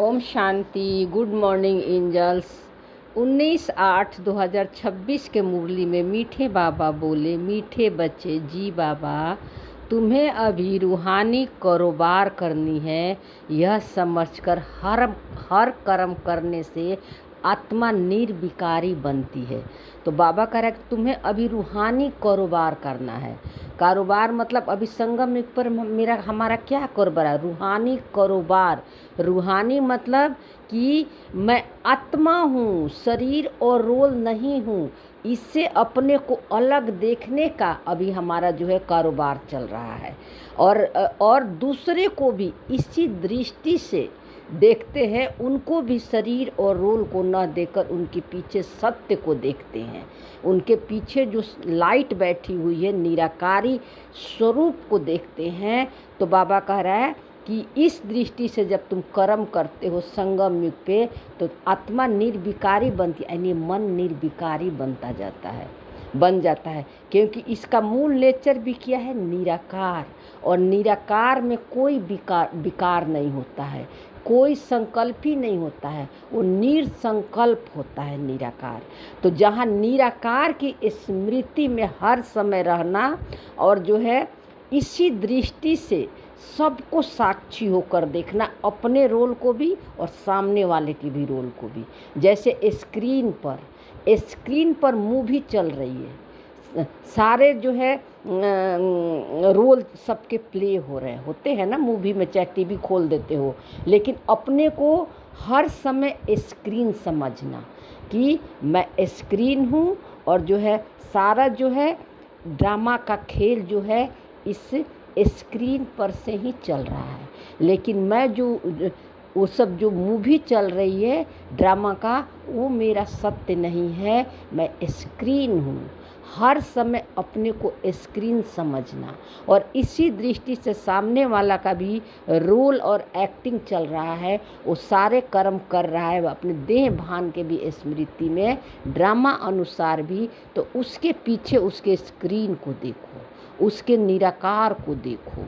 ओम शांति। Good morning angels. 19/8/2026 के मुरली में मीठे बाबा बोले, मीठे बच्चे जी बाबा, तुम्हें अभी रूहानी कारोबार करनी है। यह समझकर हर कर्म करने से आत्मा निर्विकारी बनती है। तो बाबा कह रहा है कि तुम्हें अभी रूहानी कारोबार करना है। कारोबार मतलब अभी संगम युग पर हमारा क्या कारोबार है? रूहानी कारोबार। रूहानी मतलब कि मैं आत्मा हूँ, शरीर और रोल नहीं हूँ। इससे अपने को अलग देखने का अभी हमारा जो है कारोबार चल रहा है। और दूसरे को भी इसी दृष्टि से देखते हैं, उनको भी शरीर और रोल को न देखकर उनके पीछे सत्य को देखते हैं। उनके पीछे जो लाइट बैठी हुई है, निराकारी स्वरूप को देखते हैं। तो बाबा कह रहा है कि इस दृष्टि से जब तुम कर्म करते हो संगम युग पे, तो आत्मा निर्विकारी बनती है, यानी मन निर्विकारी बन जाता है। क्योंकि इसका मूल नेचर भी क्या है? निराकार। और निराकार में कोई विकार नहीं होता है, कोई संकल्प ही नहीं होता है, वो निरसंकल्प होता है निराकार। तो जहाँ निराकार की स्मृति में हर समय रहना, और जो है इसी दृष्टि से सबको साक्षी होकर देखना, अपने रोल को भी और सामने वाले की भी रोल को भी। जैसे स्क्रीन पर मूवी चल रही है, सारे जो है रोल सबके प्ले हो रहे होते हैं ना मूवी में, चाहे टीवी खोल देते हो। लेकिन अपने को हर समय स्क्रीन समझना कि मैं स्क्रीन हूँ, और जो है सारा जो है ड्रामा का खेल जो है इस स्क्रीन पर से ही चल रहा है। लेकिन मैं वो सब जो मूवी चल रही है ड्रामा का, वो मेरा सत्य नहीं है, मैं स्क्रीन हूँ। हर समय अपने को स्क्रीन समझना, और इसी दृष्टि से सामने वाला का भी रोल और एक्टिंग चल रहा है, वो सारे कर्म कर रहा है अपने देह भान के भी स्मृति में, ड्रामा अनुसार भी। तो उसके पीछे उसके स्क्रीन को देखो, उसके निराकार को देखो,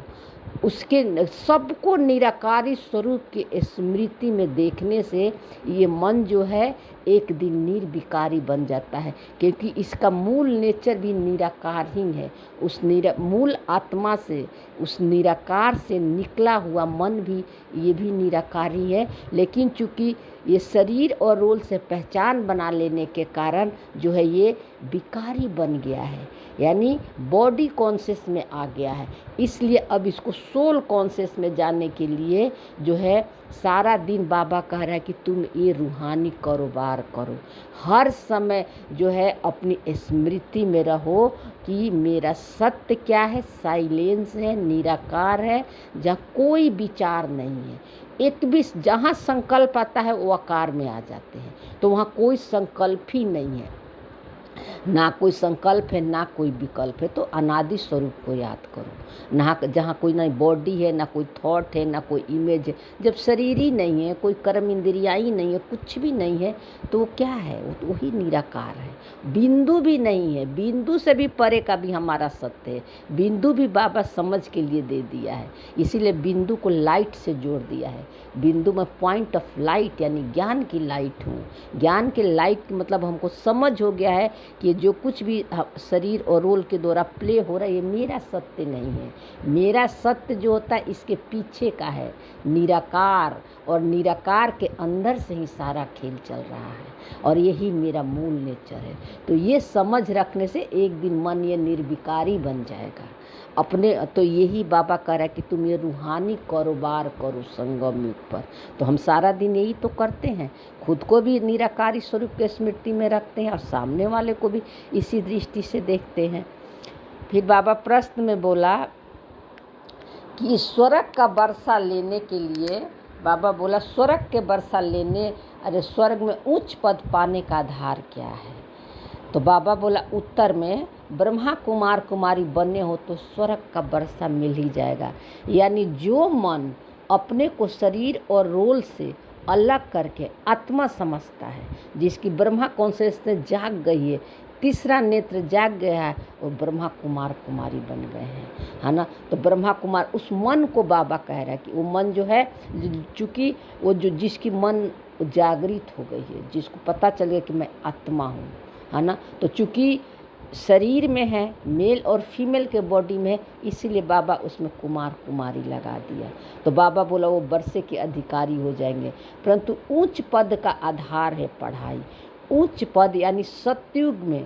उसके सबको निराकारी स्वरूप की स्मृति में देखने से ये मन जो है एक दिन निर्विकारी बन जाता है। क्योंकि इसका मूल नेचर भी निराकार ही है। उस मूल आत्मा से, उस निराकार से निकला हुआ मन भी, ये भी निराकारी है। लेकिन चूँकि ये शरीर और रोल से पहचान बना लेने के कारण जो है ये विकारी बन गया है, यानी बॉडी कॉन्शियस में आ गया है। इसलिए अब इसको सोल कॉन्शियस में जाने के लिए जो है सारा दिन बाबा कह रहा है कि तुम ये रूहानी कारोबार करो। हर समय जो है अपनी स्मृति में रहो कि मेरा सत्य क्या है? साइलेंस है, निराकार है, जहाँ कोई विचार नहीं है। एक भी जहाँ संकल्प आता है वो आकार में आ जाते हैं, तो वहाँ कोई संकल्प ही नहीं है, ना कोई संकल्प है ना कोई विकल्प है। तो अनादि स्वरूप को याद करो। ना जहाँ कोई ना बॉडी है, ना कोई थॉट है, ना कोई इमेज है। जब शरीर ही नहीं है, कोई कर्म इंद्रिया ही नहीं है, कुछ भी नहीं है, तो वो क्या है? वो वही निराकार है। बिंदु भी नहीं है, बिंदु से भी परे का भी हमारा सत्य है। बिंदु भी बाबा समझ के लिए दे दिया है, इसीलिए बिंदु को लाइट से जोड़ दिया है। बिंदु में पॉइंट ऑफ लाइट, यानी ज्ञान की लाइट हूँ। ज्ञान के लाइट मतलब हमको समझ हो गया है कि जो कुछ भी शरीर और रोल के द्वारा प्ले हो रहा है, ये मेरा सत्य नहीं है। मेरा सत्य जो होता है इसके पीछे का है, निराकार। और निराकार के अंदर से ही सारा खेल चल रहा है, और यही मेरा मूल नेचर है। तो ये समझ रखने से एक दिन मन ये निर्विकारी बन जाएगा अपने। तो यही बाबा कह रहा है कि तुम ये रूहानी कारोबार करो संगम युग पर। तो हम सारा दिन यही तो करते हैं, खुद को भी निराकारी स्वरूप के स्मृति में रखते हैं, और सामने वाले को भी इसी दृष्टि से देखते हैं। फिर बाबा प्रश्न में बोला कि स्वर्ग का वर्षा लेने के लिए, बाबा बोला स्वर्ग के वर्षा लेने, अरे स्वर्ग में उच्च पद पाने का आधार क्या है? तो बाबा बोला उत्तर में, ब्रह्मा कुमार कुमारी बनने हो तो स्वर्ग का वर्षा मिल ही जाएगा। यानी जो मन अपने को शरीर और रोल से अलग करके आत्मा समझता है, जिसकी ब्रह्मा कॉन्शियसनेस जाग गई है, तीसरा नेत्र जाग गया है, वो ब्रह्मा कुमार कुमारी बन गए हैं, है ना। तो ब्रह्मा कुमार, उस मन को बाबा कह रहा है कि वो मन जो है, चूँकि वो जो जिसकी मन जागृत हो गई है, जिसको पता चल गया कि मैं आत्मा हूँ, है ना। तो चूँकि शरीर में है, मेल और फीमेल के बॉडी में है, इसीलिए बाबा उसमें कुमार कुमारी लगा दिया। तो बाबा बोला वो वर्षे के अधिकारी हो जाएंगे, परंतु उच्च पद का आधार है पढ़ाई। उच्च पद यानी सतयुग में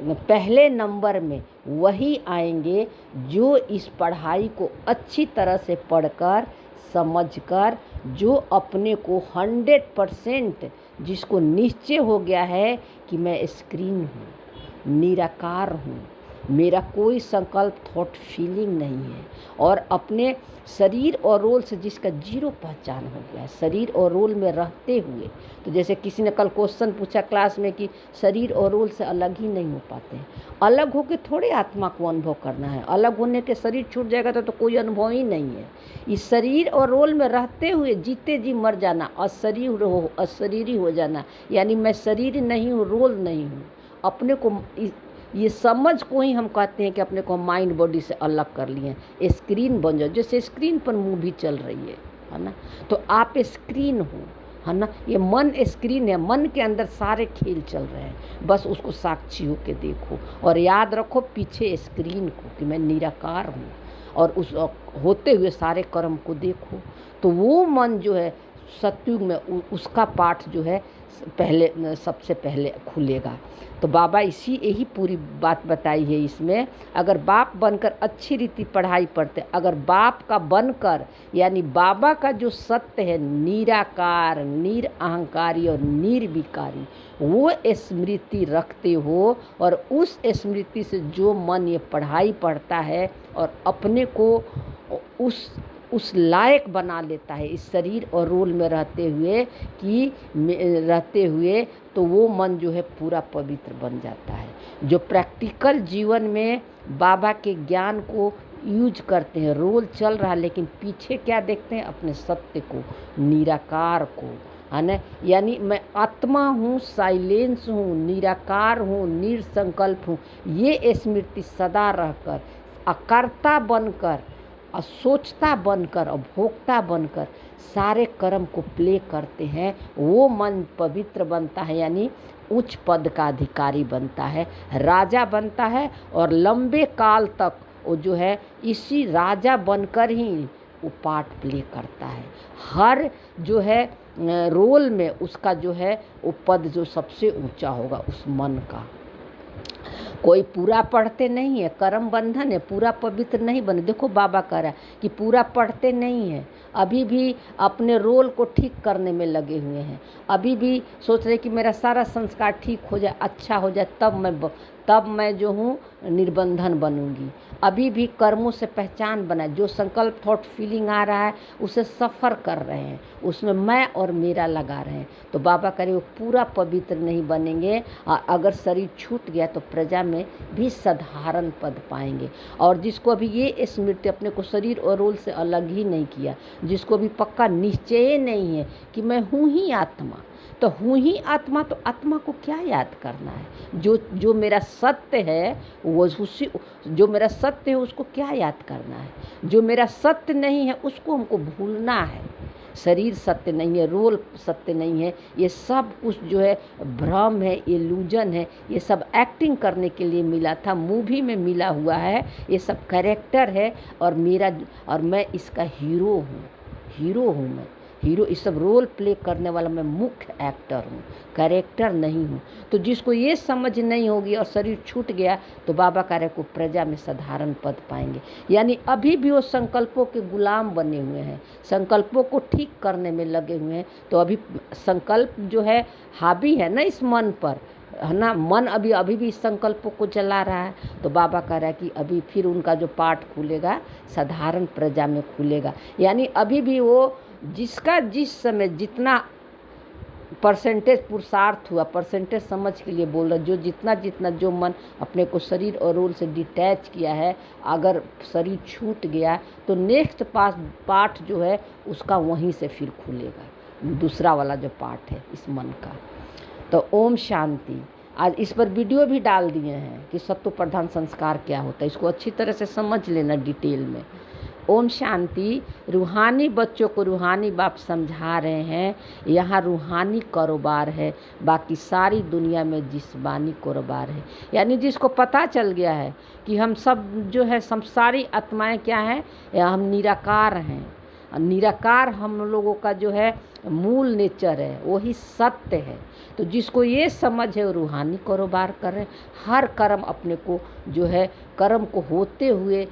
पहले नंबर में वही आएंगे जो इस पढ़ाई को अच्छी तरह से पढ़कर समझकर, जो अपने को 100% जिसको निश्चय हो गया है कि मैं स्क्रीन हूँ, निराकार हूँ, मेरा कोई संकल्प थॉट फीलिंग नहीं है, और अपने शरीर और रोल से जिसका जीरो पहचान हो गया है, शरीर और रोल में रहते हुए। तो जैसे किसी ने कल क्वेश्चन पूछा क्लास में कि शरीर और रोल से अलग ही नहीं हो पाते हैं, अलग होकर थोड़े आत्मा को अनुभव करना है, अलग होने के शरीर छूट जाएगा तो कोई अनुभव ही नहीं है। इस शरीर और रोल में रहते हुए जीते जी मर जाना, अशरीरी हो जाना, यानी मैं शरीर नहीं हूँ, रोल नहीं हूँ। अपने को ये समझ को ही हम कहते हैं कि अपने को माइंड बॉडी से अलग कर लिए, स्क्रीन बन जाओ। जैसे स्क्रीन पर मूवी चल रही है ना, तो आप स्क्रीन हो, है ना। ये मन स्क्रीन है, मन के अंदर सारे खेल चल रहे हैं, बस उसको साक्षी होके देखो और याद रखो पीछे स्क्रीन को कि मैं निराकार हूँ, और उस होते हुए सारे कर्म को देखो। तो वो मन जो है सतयुग में उसका पाठ जो है पहले सबसे पहले खुलेगा। तो बाबा यही पूरी बात बताई है इसमें। अगर बाप बनकर अच्छी रीति पढ़ाई पढ़ते, अगर बाप का बनकर यानी बाबा का जो सत्य है निराकार, निरअहंकारी और निर्विकारी, वो स्मृति रखते हो, और उस स्मृति से जो मन ये पढ़ाई पढ़ता है और अपने को उस लायक बना लेता है इस शरीर और रोल में रहते हुए, तो वो मन जो है पूरा पवित्र बन जाता है। जो प्रैक्टिकल जीवन में बाबा के ज्ञान को यूज करते हैं, रोल चल रहा है लेकिन पीछे क्या देखते हैं, अपने सत्य को, निराकार को, है ना। यानी मैं आत्मा हूँ, साइलेंस हूँ, निराकार हूँ, निरसंकल्प हूँ, ये स्मृति सदा रहकर, अकर्ता बनकर, सोचता बनकर और भोक्ता बनकर सारे कर्म को प्ले करते हैं, वो मन पवित्र बनता है, यानी उच्च पद का अधिकारी बनता है, राजा बनता है, और लंबे काल तक वो जो है इसी राजा बनकर ही वो पार्ट प्ले करता है। हर जो है रोल में उसका जो है वो पद जो सबसे ऊंचा होगा उस मन का। कोई पूरा पढ़ते नहीं है, कर्म बंधन है, पूरा पवित्र नहीं बने। देखो बाबा कह रहा है कि पूरा पढ़ते नहीं है, अभी भी अपने रोल को ठीक करने में लगे हुए हैं, अभी भी सोच रहे कि मेरा सारा संस्कार ठीक हो जाए, अच्छा हो जाए, तब मैं जो हूँ निर्बंधन बनूंगी। अभी भी कर्मों से पहचान बनाए, जो संकल्प थॉट फीलिंग आ रहा है उसे सफ़र कर रहे हैं, उसमें मैं और मेरा लगा रहे हैं। तो बाबा करे वो पूरा पवित्र नहीं बनेंगे, अगर शरीर छूट गया तो प्रजा में भी साधारण पद पाएंगे। और जिसको अभी ये स्मृति अपने को शरीर और रोल से अलग ही नहीं किया, जिसको भी पक्का निश्चय नहीं है कि मैं हूँ ही आत्मा, तो हूँ ही आत्मा, तो आत्मा को क्या याद करना है? जो मेरा सत्य है वो उसी, जो मेरा सत्य है उसको क्या याद करना है? जो मेरा सत्य नहीं है उसको हमको भूलना है। शरीर सत्य नहीं है, रोल सत्य नहीं है, ये सब कुछ जो है भ्रम है, इल्यूजन है, ये सब एक्टिंग करने के लिए मिला था, मूवी में मिला हुआ है, ये सब कैरेक्टर है, और मैं इसका हीरो हूँ मैं हीरो, इस सब रोल प्ले करने वाला मैं मुख्य एक्टर हूँ, कैरेक्टर नहीं हूँ। तो जिसको ये समझ नहीं होगी और शरीर छूट गया तो बाबा कार्य को प्रजा में साधारण पद पाएंगे। यानी अभी भी वो संकल्पों के गुलाम बने हुए हैं, संकल्पों को ठीक करने में लगे हुए हैं। तो अभी संकल्प जो है हावी है ना इस मन पर, है ना, मन अभी भी इस संकल्पों को चला रहा है। तो बाबा कह रहा है कि अभी फिर उनका जो पाठ खुलेगा साधारण प्रजा में खुलेगा। यानी अभी भी वो जिसका जिस समय जितना परसेंटेज पुरुषार्थ हुआ, परसेंटेज समझ के लिए बोल रहा, जो जितना जो मन अपने को शरीर और रोल से डिटैच किया है, अगर शरीर छूट गया तो नेक्स्ट पाठ जो है उसका वहीं से फिर खुलेगा, दूसरा वाला जो पाठ है इस मन का। तो ओम शांति। आज इस पर वीडियो भी डाल दिए हैं कि सत्व प्रधान संस्कार क्या होता है, इसको अच्छी तरह से समझ लेना डिटेल में। ओम शांति। रूहानी बच्चों को रूहानी बाप समझा रहे हैं, यहाँ रूहानी कारोबार है, बाकी सारी दुनिया में जिस्मानी कारोबार है। यानी जिसको पता चल गया है कि हम सब जो है सब सारी आत्माएं क्या हैं, हम निराकार हैं। निराकार हम लोगों का जो है मूल नेचर है, वही सत्य है। तो जिसको ये समझ है वो रूहानी कारोबार कर रहे हैं। हर कर्म अपने को जो है कर्म को होते हुए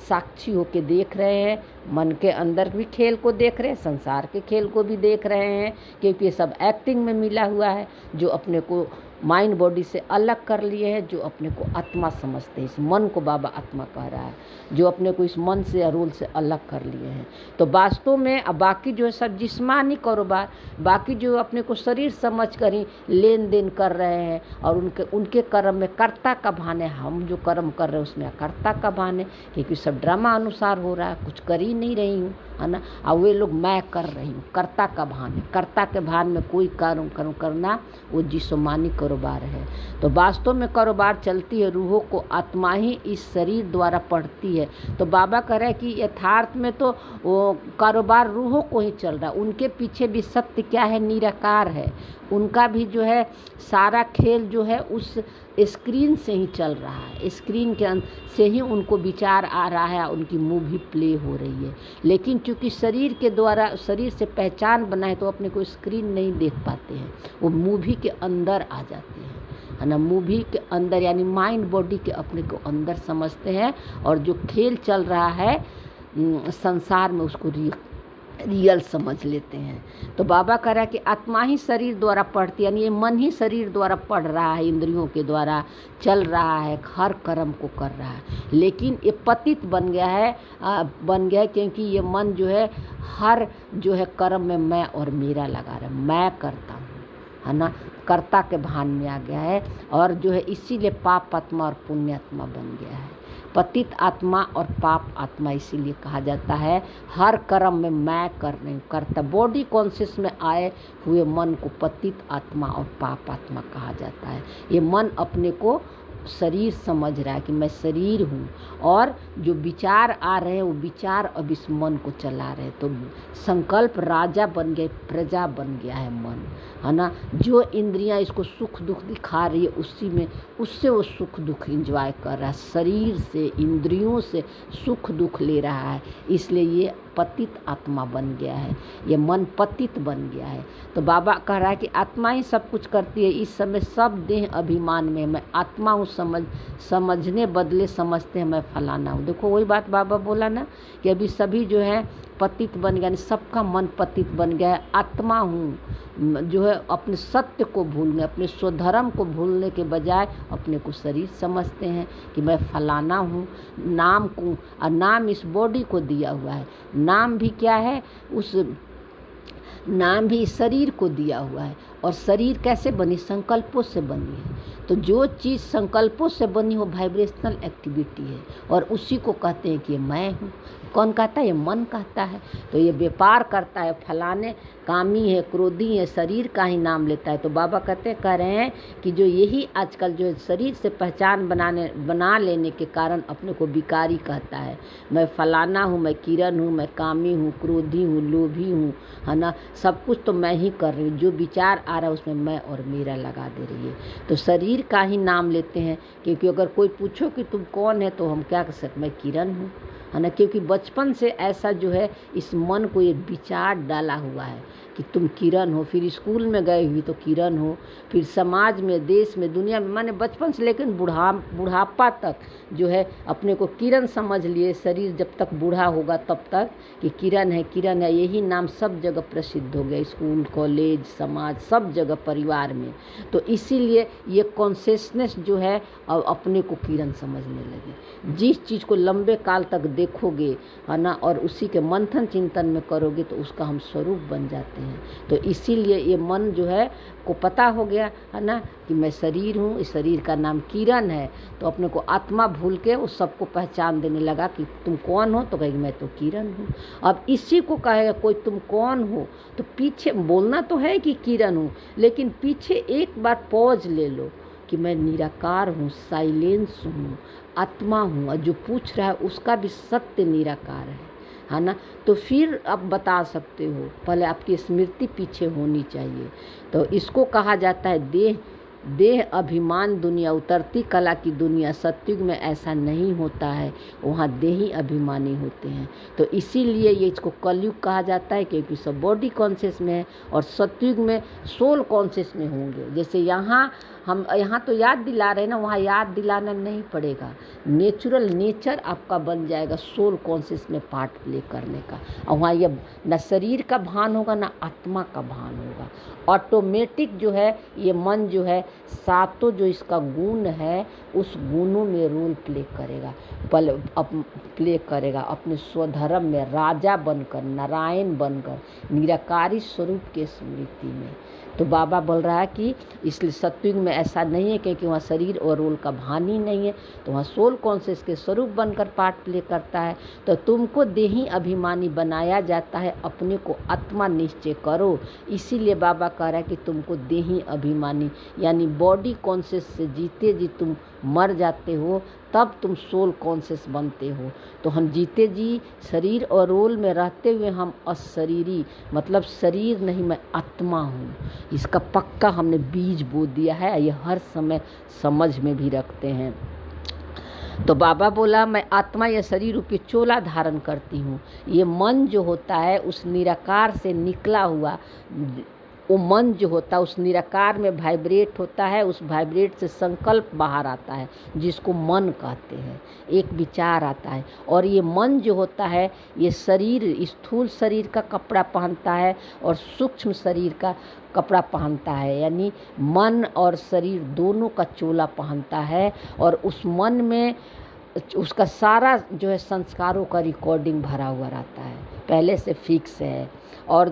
साक्षी होके देख रहे हैं। मन के अंदर भी खेल को देख रहे हैं, संसार के खेल को भी देख रहे हैं, क्योंकि ये सब एक्टिंग में मिला हुआ है। जो अपने को माइंड बॉडी से अलग कर लिए हैं, जो अपने को आत्मा समझते हैं, इस मन को बाबा आत्मा कह रहा है, जो अपने को इस मन से रोल से अलग कर लिए हैं। तो वास्तव में अब बाकी जो है सब जिस्मानी कारोबार, बाकी जो अपने को शरीर समझ कर ही लेन देन कर रहे हैं, और उनके कर्म में कर्ता का भान है। हम जो कर्म कर रहे हैं उसमें कर्ता का भान है, क्योंकि सब ड्रामा अनुसार हो रहा है, कुछ कर ही नहीं रही हूँ, है ना। और वे लोग मैं कर रही हूँ, कर्ता का भान है। कर्ता के भान में कोई कर्म करना वो जिस्मानी कारोबार है। तो वास्तव में कारोबार चलती है, रूहों को आत्मा ही इस शरीर द्वारा पढ़ती है। तो बाबा कह रहे हैं कि यथार्थ में तो वो कारोबार रूहों को ही चल रहा है, उनके पीछे भी सत्य क्या है, निराकार है। उनका भी जो है सारा खेल जो है उस स्क्रीन से ही चल रहा है, स्क्रीन के से ही उनको विचार आ रहा है, उनकी मूवी प्ले हो रही है। लेकिन चूंकि शरीर के द्वारा शरीर से पहचान बनाए तो अपने को स्क्रीन नहीं देख पाते हैं, वो मूवी के अंदर आ जाते हैं, है ना। मूवी के अंदर यानी माइंड बॉडी के अपने को अंदर समझते हैं, और जो खेल चल रहा है संसार में उसको रियल समझ लेते हैं। तो बाबा कह रहा है कि आत्मा ही शरीर द्वारा पढ़ती है, यानी ये मन ही शरीर द्वारा पढ़ रहा है, इंद्रियों के द्वारा चल रहा है, हर कर्म को कर रहा है। लेकिन ये पतित बन गया है क्योंकि ये मन जो है हर जो है कर्म में मैं और मेरा लगा रहा है, मैं करता हूँ, है ना, कर्ता के भान में आ गया है। और जो है इसीलिए पाप आत्मा और पुण्य आत्मा बन गया है। पतित आत्मा और पाप आत्मा इसीलिए कहा जाता है, हर कर्म में मैं कर रही हूँ, कर्ता। बॉडी कॉन्शियस में आए हुए मन को पतित आत्मा और पाप आत्मा कहा जाता है। ये मन अपने को शरीर समझ रहा है कि मैं शरीर हूँ, और जो विचार आ रहे हैं वो विचार अब इस मन को चला रहे हैं। तो संकल्प राजा बन गए, प्रजा बन गया है मन, है ना। जो इंद्रियां इसको सुख दुख दिखा रही है उससे वो सुख दुख एंजॉय कर रहा है, शरीर से इंद्रियों से सुख दुख ले रहा है। इसलिए ये पतित आत्मा बन गया है, ये मन पतित बन गया है। तो बाबा कह रहा है कि आत्मा ही सब कुछ करती है। इस समय सब देह अभिमान में मैं आत्मा हूँ समझने बदले समझते हैं मैं फलाना हूँ। देखो वही बात बाबा बोला ना कि अभी सभी जो है पतित बन गया, सबका मन पतित बन गया है। आत्मा हूँ जो है अपने सत्य को भूलने, अपने स्वधर्म को भूलने के बजाय अपने को शरीर समझते हैं कि मैं फलाना हूँ। नाम को, और नाम इस बॉडी को दिया हुआ है। नाम भी क्या है, उस नाम भी शरीर को दिया हुआ है। और शरीर कैसे बनी, संकल्पों से बनी है। तो जो चीज़ संकल्पों से बनी हो वाइब्रेशनल एक्टिविटी है, और उसी को कहते हैं कि मैं हूँ। कौन कहता है, ये मन कहता है। तो ये व्यापार करता है, फलाने कामी है, क्रोधी है, शरीर का ही नाम लेता है। तो बाबा कह रहे हैं कि जो यही आजकल जो शरीर से पहचान बना लेने के कारण अपने को विकारी कहता है। मैं फलाना हूँ, मैं किरण हूँ, मैं कामी हूँ, क्रोधी हूँ, लोभी हूँ, है ना। सब कुछ तो मैं ही कर रही हूँ। जो विचार आ रहा है उसमें मैं और मेरा लगा दे रही है। तो शरीर का ही नाम लेते हैं, क्योंकि अगर कोई पूछो कि तुम कौन है तो हम क्या कह सकते, मैं किरण हूँ, है ना। क्योंकि बचपन से ऐसा जो है इस मन को ये विचार डाला हुआ है कि तुम किरण हो। फिर स्कूल में गए हुई तो किरण हो, फिर समाज में, देश में, दुनिया में, माने बचपन से लेकिन बुढ़ापा तक जो है अपने को किरण समझ लिए। शरीर जब तक बूढ़ा होगा तब तक कि किरण है, किरण है। यही नाम सब जगह प्रसिद्ध हो गया, स्कूल, कॉलेज, समाज, सब जगह, परिवार में। तो इसीलिए ये कॉन्शियसनेस जो है अब अपने को किरण समझने लगे। जिस चीज़ को लंबे काल तक देखोगे, है ना, और उसी के मंथन चिंतन में करोगे तो उसका हम स्वरूप बन जाते हैं। तो इसीलिए ये मन जो है को पता हो गया, है ना, कि मैं शरीर हूँ, इस शरीर का नाम किरण है। तो अपने को आत्मा भूल के उस सबको पहचान देने लगा कि तुम कौन हो, तो कहेगी मैं तो किरण हूँ। अब इसी को कहेगा कोई तुम कौन हो, तो पीछे बोलना तो है कि किरण हूँ, लेकिन पीछे एक बार पॉज ले लो कि मैं निराकार हूँ, साइलेंस हूँ, आत्मा हूँ, और जो पूछ रहा है उसका भी सत्य निराकार है ना। तो फिर आप बता सकते हो, पहले आपकी स्मृति पीछे होनी चाहिए। तो इसको कहा जाता है देह देह अभिमान दुनिया, उतरती कला की दुनिया। सत्युग में ऐसा नहीं होता है, वहाँ देही अभिमानी होते हैं। तो इसीलिए ये इसको कलयुग कहा जाता है, क्योंकि सब बॉडी कॉन्शियस में है और सत्युग में सोल कॉन्शियस में होंगे। जैसे यहाँ हम यहाँ तो याद दिला रहे हैं ना, वहाँ याद दिलाना नहीं पड़ेगा, नेचुरल नेचर आपका बन जाएगा सोल कॉन्शियस में पार्ट प्ले करने का। और वहाँ ये न शरीर का भान होगा ना आत्मा का भान होगा। ऑटोमेटिक जो है ये मन जो है सातों जो इसका गुण है उस गुणों में रोल प्ले करेगा, प्ले करेगा अपने स्वधर्म में, राजा बनकर, नारायण बनकर, निराकारी स्वरूप के स्मृति में। तो बाबा बोल रहा है कि इसलिए सत्युग में ऐसा नहीं है, क्योंकि वहाँ शरीर और रोल का भान ही नहीं है, तो वहाँ सोल कॉन्शियस के स्वरूप बनकर पार्ट प्ले करता है। तो तुमको देही अभिमानी बनाया जाता है, अपने को आत्मा निश्चय करो। इसीलिए बाबा कह रहा है कि तुमको देही अभिमानी यानी बॉडी कॉन्शियस से जीते जी तुम मर जाते हो, तब तुम सोल कॉन्शियस बनते हो। तो हम जीते जी शरीर और रोल में रहते हुए हम अशरीरी, मतलब शरीर नहीं, मैं आत्मा हूँ। इसका पक्का हमने बीज बो दिया है, ये हर समय समझ में भी रखते हैं। तो बाबा बोला मैं आत्मा या शरीर रूपी चोला धारण करती हूँ। ये मन जो होता है उस निराकार से निकला हुआ, वो मन जो होता है उस निराकार में वाइब्रेट होता है, उस वाइब्रेट से संकल्प बाहर आता है जिसको मन कहते हैं, एक विचार आता है। और ये मन जो होता है ये शरीर, स्थूल शरीर का कपड़ा पहनता है और सूक्ष्म शरीर का कपड़ा पहनता है, यानी मन और शरीर दोनों का चोला पहनता है। और उस मन में उसका सारा जो है संस्कारों का रिकॉर्डिंग भरा हुआ रहता है, पहले से फिक्स है। और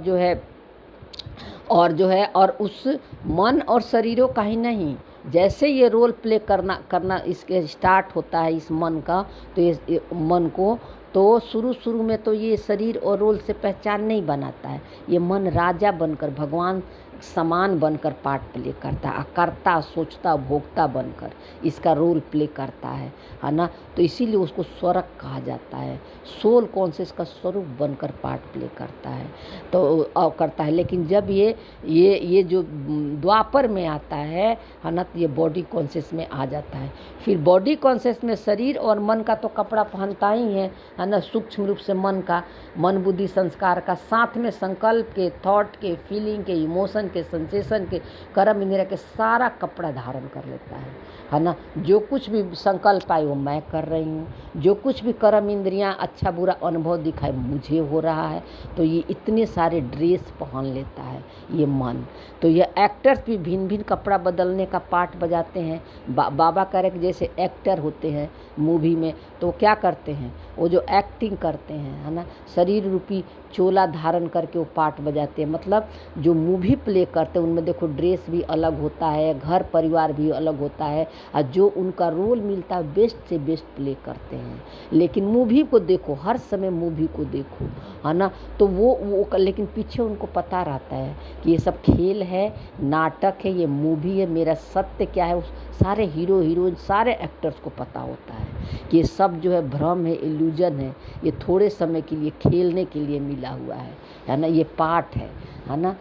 उस मन और शरीरों का ही नहीं, जैसे ये रोल प्ले करना इसके स्टार्ट होता है इस मन का, तो ये मन को तो शुरू में तो ये शरीर और रोल से पहचान नहीं बनाता है। ये मन राजा बनकर, भगवान समान बनकर पार्ट प्ले करता है, करता, सोचता, भोगता बनकर इसका रोल प्ले करता है ना। तो इसीलिए उसको स्वर्ग कहा जाता है, सोल कॉन्शियस का स्वरूप बनकर पार्ट प्ले करता है तो करता है। लेकिन जब ये जो द्वापर में आता है ना, तो ये बॉडी कॉन्शियस में आ जाता है। फिर बॉडी कॉन्शियस में शरीर और मन का तो कपड़ा पहनता ही है ना, सूक्ष्म रूप से मन का, मन बुद्धि संस्कार का, साथ में संकल्प के, थॉट के, फीलिंग के, इमोशन के, सेंसेशन के, कर्म इंद्रिय के सारा कपड़ा धारण कर लेता है ना। जो कुछ भी संकल्प आए वो मैं कर रही हूँ, जो कुछ भी कर्म इंद्रियाँ अच्छा बुरा अनुभव दिखाए मुझे हो रहा है। तो ये इतने सारे ड्रेस पहन लेता है ये मन। तो ये एक्टर्स भी भिन्न भिन्न कपड़ा बदलने का पार्ट बजाते हैं। बाबा कह रहे कि जैसे एक्टर होते हैं मूवी में, तो क्या करते हैं, वो जो एक्टिंग करते हैं है ना, शरीर रूपी चोला धारण करके वो पार्ट बजाते हैं। मतलब जो मूवी प्ले करते हैं उनमें देखो ड्रेस भी अलग होता है, घर परिवार भी अलग होता है, और जो उनका रोल मिलता है बेस्ट से बेस्ट प्ले करते हैं। लेकिन मूवी को देखो, हर समय मूवी को देखो है ना, तो वो लेकिन पीछे उनको पता रहता है कि ये सब खेल है, नाटक है, ये मूवी है, मेरा सत्य क्या है। उस सारे हीरो हीरोइन सारे एक्टर्स को पता होता है कि ये सब जो है भ्रम है, इल्यूजन है, ये थोड़े समय के लिए खेलने के लिए मिला हुआ है ना, ये पार्ट है ना।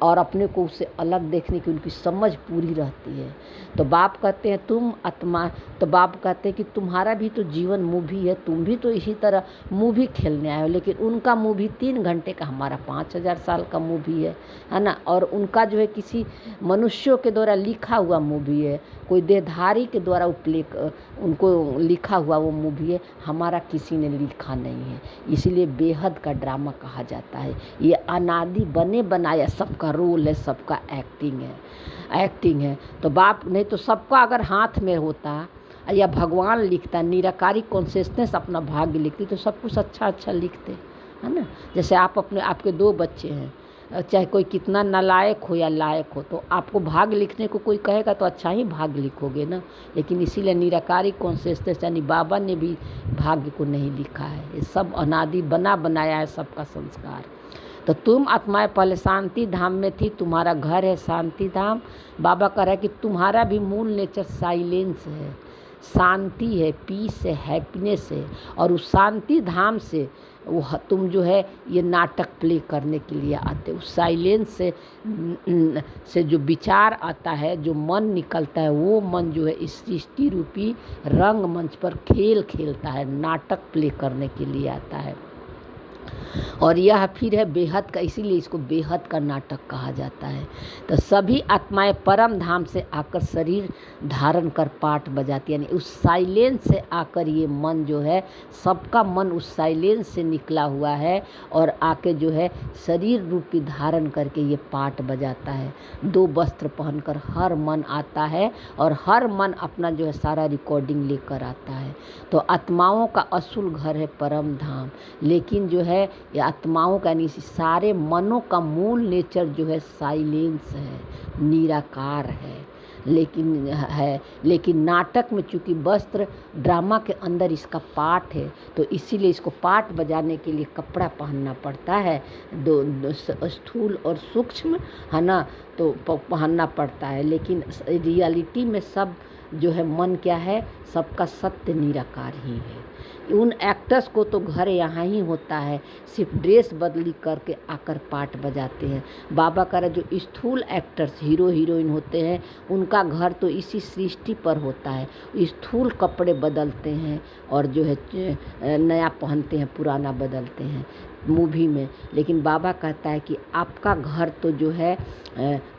और अपने को उससे अलग देखने की उनकी समझ पूरी रहती है। तो बाप कहते हैं तुम आत्मा, तो बाप कहते हैं कि तुम्हारा भी तो जीवन मूवी है, तुम भी तो इसी तरह मूवी खेलने आए हो। लेकिन उनका मूवी 3 घंटे का, हमारा 5000 साल का मूवी है ना। और उनका जो है किसी मनुष्यों के द्वारा लिखा हुआ मूवी है, कोई देहधारी के द्वारा उनको लिखा हुआ वो मूवी है, हमारा किसी ने लिखा नहीं है। इसीलिए बेहद का ड्रामा कहा जाता है। ये अनादि बने बनाया सबका रोल है, सबका एक्टिंग है। तो बाप नहीं तो सबका अगर हाथ में होता या भगवान लिखता, निराकारी कॉन्शियसनेस अपना भाग्य लिखती, तो सब कुछ अच्छा लिखते है ना। जैसे आपके 2 बच्चे हैं, चाहे कोई कितना नालायक हो या लायक हो, तो आपको भाग्य लिखने को कोई कहेगा तो अच्छा ही भाग्य लिखोगे ना। लेकिन इसीलिए निराकारी कॉन्शियसनेस यानी बाबा ने भी भाग्य को नहीं लिखा है, ये सब अनादि बना बनाया है सबका संस्कार। तो तुम आत्माएं पहले शांति धाम में थी, तुम्हारा घर है शांति धाम। बाबा कह रहा है कि तुम्हारा भी मूल नेचर साइलेंस है, शांति है, पीस है, हैप्पीनेस है। और उस शांति धाम से वो तुम जो है ये नाटक प्ले करने के लिए आते हो। उस साइलेंस से जो विचार आता है, जो मन निकलता है, वो मन जो है इस सृष्टि रूपी रंगमंच पर खेल खेलता है, नाटक प्ले करने के लिए आता है। और यह फिर है बेहद का, इसीलिए इसको बेहद का नाटक कहा जाता है। तो सभी आत्माएं परम धाम से आकर शरीर धारण कर पाठ बजाती है, यानी उस साइलेंस से आकर ये मन जो है, सबका मन उस साइलेंस से निकला हुआ है और आके जो है शरीर रूपी धारण करके ये पाठ बजाता है। 2 वस्त्र पहनकर हर मन आता है और हर मन अपना जो है सारा रिकॉर्डिंग लेकर आता है। तो आत्माओं का असुल घर है परम धाम, लेकिन जो है ये आत्माओं का यानी सारे मनों का मूल नेचर जो है साइलेंस है, निराकार है। लेकिन नाटक में चूंकि वस्त्र ड्रामा के अंदर इसका पाठ है, तो इसीलिए इसको पाठ बजाने के लिए कपड़ा पहनना पड़ता है, दो स्थूल और सूक्ष्म, है ना, तो पहनना पड़ता है। लेकिन रियलिटी में सब जो है मन क्या है, सबका सत्य निराकार ही है। उन एक्टर्स को तो घर यहाँ ही होता है, सिर्फ ड्रेस बदली करके आकर पाठ बजाते हैं। बाबा कह रहे जो स्थूल एक्टर्स हीरो हीरोइन होते हैं, उनका घर तो इसी सृष्टि पर होता है। स्थूल कपड़े बदलते हैं और जो है नया पहनते हैं, पुराना बदलते हैं मूवी में। लेकिन बाबा कहता है कि आपका घर तो जो है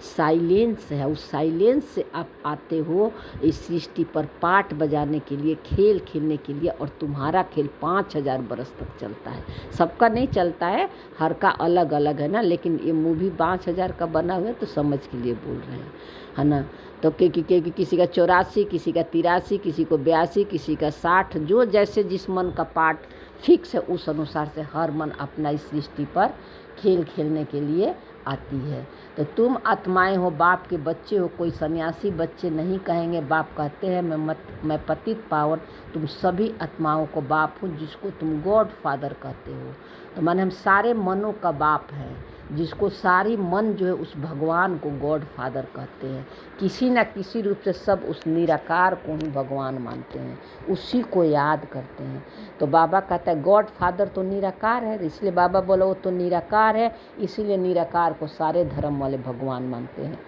साइलेंस है, उस साइलेंस से आप आते हो इस सृष्टि पर पाठ बजाने के लिए, खेल खेलने के लिए। और तुम्हारा खेल 5000 बरस तक चलता है, सबका नहीं चलता है, हर का अलग अलग है ना। लेकिन ये मूवी 5000 का बना हुआ है, तो समझ के लिए बोल रहे हैं, है ना। तो किसी का 84, किसी का 83, किसी को 82, किसी का 60, जो जैसे जिस मन का पाठ फिक्स है उस अनुसार से हर मन अपना इस सृष्टि पर खेल खेलने के लिए आती है। तो तुम आत्माएं हो, बाप के बच्चे हो। कोई सन्यासी बच्चे नहीं कहेंगे, बाप कहते हैं मैं पतित पावन तुम सभी आत्माओं को बाप हूँ, जिसको तुम गॉड फादर कहते हो। तो माने हम सारे मनों का बाप है, जिसको सारी मन जो है उस भगवान को गॉड फादर कहते हैं। किसी न किसी रूप से सब उस निराकार को ही भगवान मानते हैं, उसी को याद करते हैं। तो बाबा कहता है गॉड फादर तो निराकार है, इसलिए बाबा बोला वो तो निराकार है, इसीलिए निराकार को सारे धर्म वाले भगवान मानते हैं।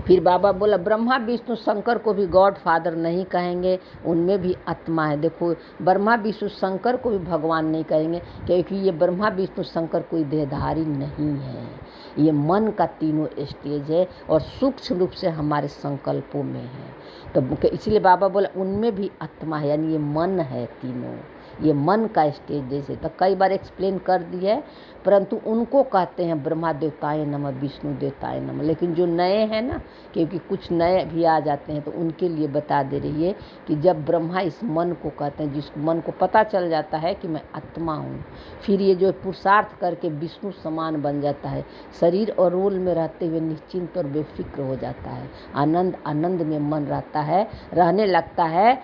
फिर बाबा बोला ब्रह्मा विष्णु शंकर को भी गॉड फादर नहीं कहेंगे, उनमें भी आत्मा है। देखो ब्रह्मा विष्णु शंकर को भी भगवान नहीं कहेंगे, क्योंकि ये ब्रह्मा विष्णु शंकर कोई देहधारी नहीं है, ये मन का तीनों स्टेज है और सूक्ष्म रूप से हमारे संकल्पों में है। तो इसलिए बाबा बोला उनमें भी आत्मा है, यानी ये मन है तीनों, ये मन का स्टेज जैसे। तो कई बार एक्सप्लेन कर दिया है, परंतु उनको कहते हैं ब्रह्मा देवताएं नमः, विष्णु देवताएं नमः। लेकिन जो नए हैं ना, क्योंकि कुछ नए भी आ जाते हैं, तो उनके लिए बता दे रही है कि जब ब्रह्मा इस मन को कहते हैं, जिस मन को पता चल जाता है कि मैं आत्मा हूँ, फिर ये जो पुरुषार्थ करके विष्णु समान बन जाता है, शरीर और रोल में रहते हुए निश्चिंत और बेफिक्र हो जाता है, आनंद में मन रहता है, रहने लगता है,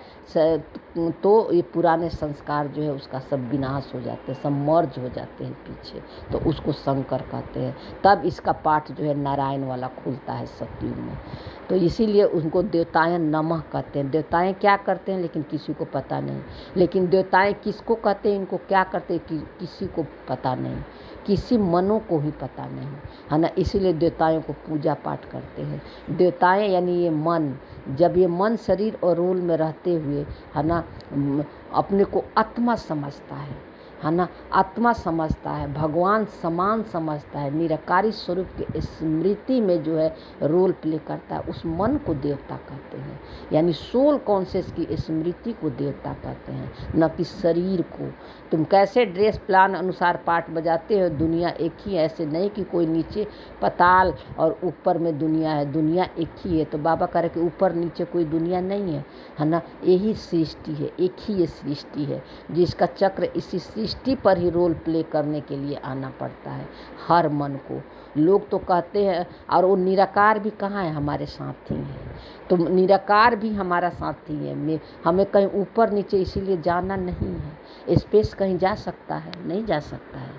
तो ये पुराने संस्कार जो है उसका सब विनाश हो जाते हैं, सब मर्ज हो जाते हैं पीछे, तो उसको शंकर कहते हैं। तब इसका पाठ जो है नारायण वाला खुलता है सतयुग में। तो इसीलिए उनको देवताएं नमः कहते हैं। देवताएं क्या करते हैं लेकिन किसी को पता नहीं, लेकिन देवताएं किसको कहते हैं, इनको क्या करते हैं किसी को पता नहीं, किसी मनों को ही पता नहीं, है ना। इसीलिए देवताओं को पूजा पाठ करते हैं। देवताएं यानी ये मन, जब ये मन शरीर और रोल में रहते हुए, है ना, अपने को आत्मा समझता है ना, आत्मा समझता है, भगवान समान समझता है, निराकारी स्वरूप के स्मृति में जो है रोल प्ले करता है, उस मन को देवता कहते हैं। यानी सोल कॉन्शियस की स्मृति को देवता कहते हैं, न कि शरीर को। तुम कैसे ड्रेस प्लान अनुसार पाठ बजाते हो, दुनिया एक ही है, ऐसे नहीं कि कोई नीचे पताल और ऊपर में दुनिया है, दुनिया एक ही है। तो बाबा कह रहे कि ऊपर नीचे कोई दुनिया नहीं है ना, यही सृष्टि है, एक ही ये सृष्टि है, जिसका चक्र इसी सृष्टि पर ही रोल प्ले करने के लिए आना पड़ता है हर मन को। लोग तो कहते हैं, और वो निराकार भी कहाँ है, हमारे साथ ही है। तो निराकार भी हमारा साथी है, हमें कहीं ऊपर नीचे इसीलिए जाना नहीं है। स्पेस कहीं जा सकता है, नहीं जा सकता है।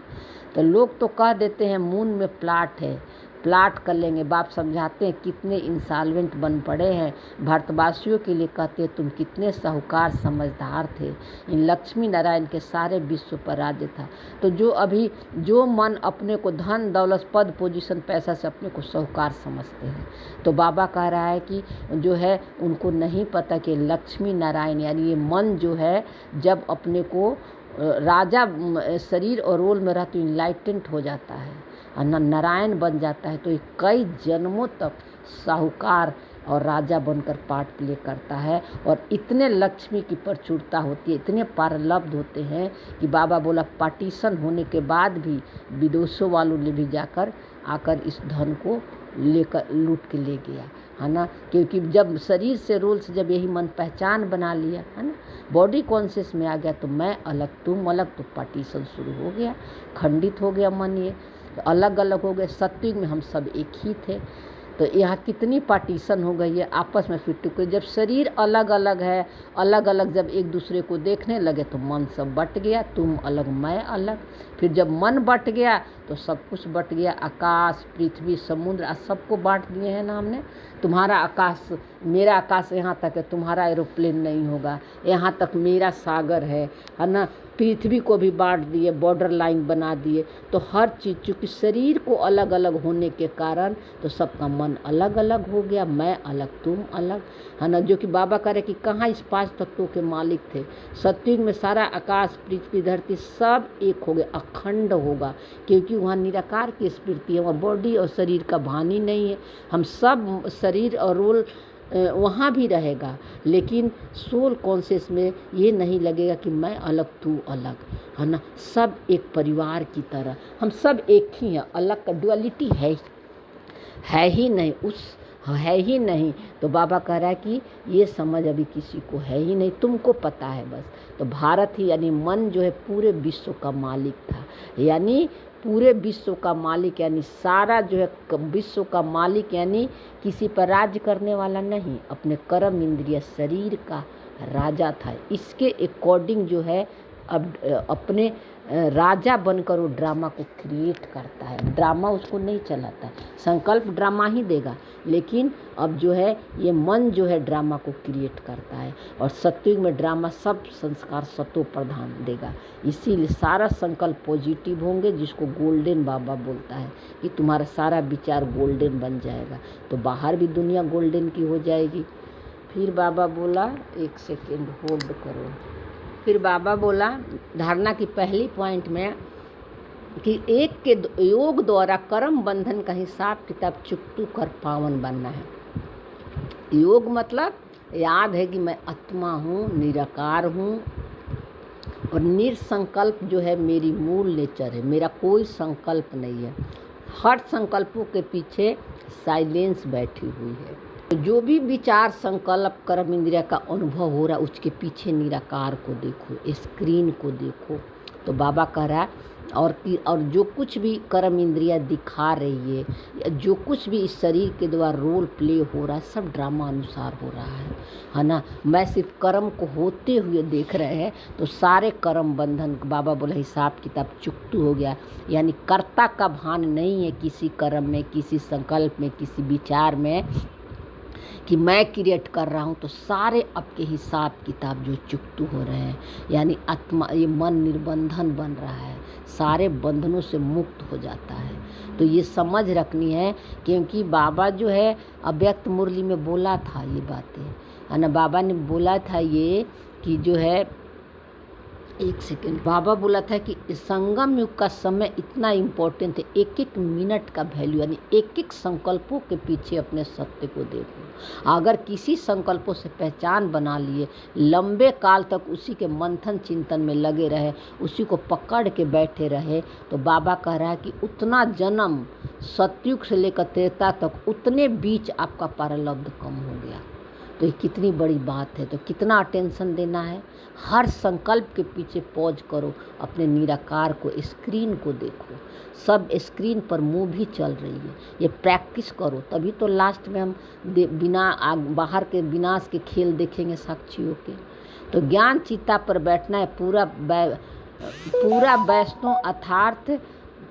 तो लोग तो कह देते हैं मून में प्लाट है, प्लाट कर लेंगे। बाप समझाते हैं कितने इंसॉल्वेंट बन पड़े हैं। भारतवासियों के लिए कहते हैं तुम कितने साहूकार समझदार थे, इन लक्ष्मी नारायण के सारे विश्व पर राज्य था। तो जो मन अपने को धन दौलत पद पोजीशन पैसा से अपने को साहूकार समझते हैं, तो बाबा कह रहा है कि जो है उनको नहीं पता कि लक्ष्मी नारायण यानी ये मन जो है जब अपने को राजा शरीर और रोल में रहते इनलाइटेंट हो जाता है और नारायण बन जाता है, तो ये कई जन्मों तक साहूकार और राजा बनकर पार्ट प्ले करता है। और इतने लक्ष्मी की प्रचुरता होती है, इतने पारलब्ध होते हैं कि बाबा बोला पार्टीशन होने के बाद भी विदेशों वालों ने भी जाकर आकर इस धन को लेकर लूट के ले गया, है ना। क्योंकि जब शरीर से रोल से जब यही मन पहचान बना लिया, है ना, बॉडी कॉन्शियस में आ गया, तो मैं अलग तुम अलग, तो पार्टीशन शुरू हो गया, खंडित हो गया मन, ये अलग अलग हो गए। सत्युग में हम सब एक ही थे, तो यहाँ कितनी पार्टीशन हो गई है आपस में फिर टुकड़े। जब शरीर अलग अलग है, अलग अलग जब एक दूसरे को देखने लगे तो मन सब बट गया, तुम अलग मैं अलग। फिर जब मन बट गया तो सब कुछ बट गया, आकाश पृथ्वी समुद्र सबको बांट दिए हैं ना हमने। तुम्हारा आकाश मेरा आकाश यहाँ तक है, तुम्हारा एरोप्लेन नहीं होगा, यहाँ तक मेरा सागर है ना। पृथ्वी को भी बांट दिए, बॉर्डर लाइन बना दिए। तो हर चीज़ चूँकि शरीर को अलग अलग होने के कारण तो सबका मन अलग अलग हो गया, मैं अलग तुम अलग, है ना। जो कि बाबा कह रहे कि कहाँ इस 5 तत्वों के मालिक थे। सत्युग में सारा आकाश पृथ्वी धरती सब एक हो गए, अखंड होगा, क्योंकि वहाँ निराकार की स्मृति है, वहाँ बॉडी और शरीर का भान ही नहीं है। हम सब शरीर और रोल वहाँ भी रहेगा, लेकिन सोल कॉन्शियस में ये नहीं लगेगा कि मैं अलग तू अलग, है ना। सब एक परिवार की तरह हम सब एक ही हैं, अलग का डुअलिटी है ही नहीं, है ही नहीं। तो बाबा कह रहा है कि ये समझ अभी किसी को है ही नहीं, तुमको पता है बस। तो भारत ही यानी मन जो है पूरे विश्व का मालिक था, यानी पूरे विश्व का मालिक, यानी सारा जो है विश्व का मालिक, यानी किसी पर राज्य करने वाला नहीं, अपने कर्म इंद्रिय शरीर का राजा था। इसके अकॉर्डिंग जो है अब अपने राजा बनकर वो ड्रामा को क्रिएट करता है। ड्रामा उसको नहीं चलाता है, संकल्प ड्रामा ही देगा, लेकिन अब जो है ये मन जो है ड्रामा को क्रिएट करता है। और सत्युग में ड्रामा सब संस्कार सतो प्रधान देगा, इसीलिए सारा संकल्प पॉजिटिव होंगे, जिसको गोल्डन बाबा बोलता है कि तुम्हारा सारा विचार गोल्डन बन जाएगा, तो बाहर भी दुनिया गोल्डन की हो जाएगी। फिर बाबा बोला, एक सेकेंड होल्ड करो। फिर बाबा बोला धारणा की पहली पॉइंट में कि एक के योग द्वारा कर्म बंधन का हिसाब किताब चुकतू कर पावन बनना है। योग मतलब याद है कि मैं आत्मा हूँ, निराकार हूँ, और निरसंकल्प जो है मेरी मूल नेचर है, मेरा कोई संकल्प नहीं है। हर संकल्पों के पीछे साइलेंस बैठी हुई है। जो भी विचार संकल्प कर्म इंद्रिया का अनुभव हो रहा है, उसके पीछे निराकार को देखो, स्क्रीन को देखो। तो बाबा कह रहा है और जो कुछ भी कर्म इंद्रिया दिखा रही है, जो कुछ भी इस शरीर के द्वारा रोल प्ले हो रहा है, सब ड्रामा अनुसार हो रहा है ना। मैं सिर्फ कर्म को होते हुए देख रहे हैं, तो सारे कर्म बंधन बाबा बोला हिसाब किताब चुकतू हो गया, यानी कर्ता का भान नहीं है किसी कर्म में, किसी संकल्प में, किसी विचार में कि मैं क्रिएट कर रहा हूँ। तो सारे आपके हिसाब किताब जो चुकतू हो रहे हैं, यानी आत्मा ये मन निर्बंधन बन रहा है, सारे बंधनों से मुक्त हो जाता है। तो ये समझ रखनी है, क्योंकि बाबा जो है अव्यक्त मुरली में बोला था ये बातें, है ना। बाबा ने बोला था ये कि जो है, एक सेकेंड, बाबा बोला था कि संगम युग का समय इतना इम्पोर्टेंट है, एक एक मिनट का वैल्यू, यानी एक एक संकल्पों के पीछे अपने सत्य को देखो। अगर किसी संकल्पों से पहचान बना लिए, लंबे काल तक उसी के मंथन चिंतन में लगे रहे, उसी को पकड़ के बैठे रहे, तो बाबा कह रहा है कि उतना जन्म सतयुग से लेकर त्रेता तक उतने बीच आपका प्रारब्ध कम हो गया। तो ये कितनी बड़ी बात है। तो कितना अटेंशन देना है, हर संकल्प के पीछे पॉज करो, अपने निराकार को, स्क्रीन को देखो। सब स्क्रीन पर मूवी चल रही है, ये प्रैक्टिस करो, तभी तो लास्ट में हम बिना बाहर के विनाश के खेल देखेंगे साक्षियों के। तो ज्ञान चिता पर बैठना है, पूरा वैष्णव अर्थात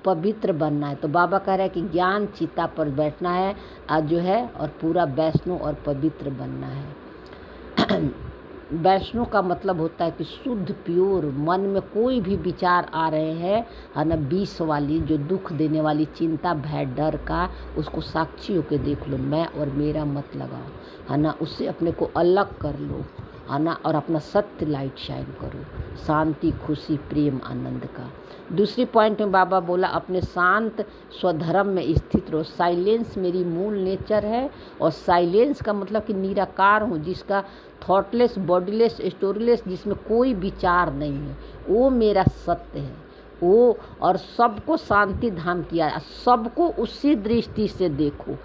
पवित्र बनना है। तो बाबा कह रहे हैं कि ज्ञान चिता पर बैठना है आज जो है, और पूरा वैष्णव और पवित्र बनना है। वैष्णव का मतलब होता है कि शुद्ध प्योर, मन में कोई भी विचार आ रहे हैं है ना, विष वाली जो दुख देने वाली चिंता भय डर का, उसको साक्षी होकर देख लो, मैं और मेरा मत लगाओ है ना, उससे अपने को अलग कर लो है ना, और अपना सत्य लाइट शाइन करो, शांति खुशी प्रेम आनंद का। दूसरी पॉइंट में बाबा बोला अपने शांत स्वधर्म में स्थित रहो। साइलेंस मेरी मूल नेचर है, और साइलेंस का मतलब कि निराकार हूँ, जिसका थॉटलेस बॉडीलेस स्टोरीलेस, जिसमें कोई विचार नहीं है, वो मेरा सत्य है वो। और सबको शांति धाम किया, सबको उसी दृष्टि से देखो,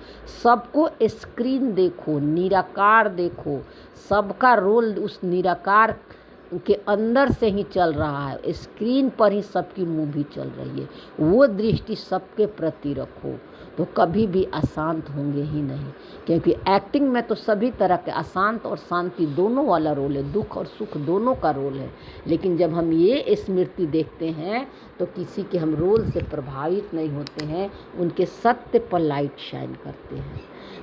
सबको स्क्रीन देखो, निराकार देखो, सबका रोल उस निराकार के अंदर से ही चल रहा है, स्क्रीन पर ही सबकी मूवी चल रही है। वो दृष्टि सबके प्रति रखो तो कभी भी अशांत होंगे ही नहीं, क्योंकि एक्टिंग में तो सभी तरह के अशांत और शांति दोनों वाला रोल है, दुख और सुख दोनों का रोल है। लेकिन जब हम ये स्मृति देखते हैं तो किसी के हम रोल से प्रभावित नहीं होते हैं, उनके सत्य पर लाइट शाइन करते हैं।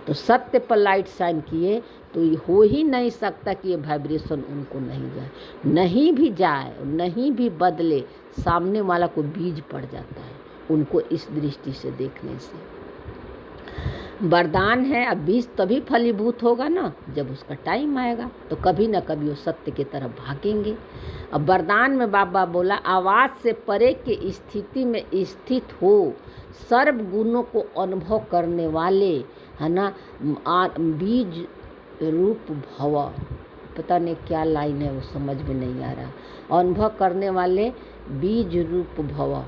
तो सत्य पर लाइट शाइन किए तो ये हो ही नहीं सकता कि ये वाइब्रेशन उनको नहीं जाए, नहीं भी जाए, नहीं भी बदले, सामने वाला को बीज पड़ जाता है उनको इस दृष्टि से देखने से। वरदान है, अब बीज तभी फलीभूत होगा ना जब उसका टाइम आएगा, तो कभी ना कभी वो सत्य की तरफ भागेंगे। अब वरदान में बाबा बोला आवाज़ से परे के स्थिति में स्थित हो, सर्व गुणों को अनुभव करने वाले है ना, बीज रूप भव, पता नहीं क्या लाइन है वो समझ में नहीं आ रहा, अनुभव करने वाले बीज रूप भव,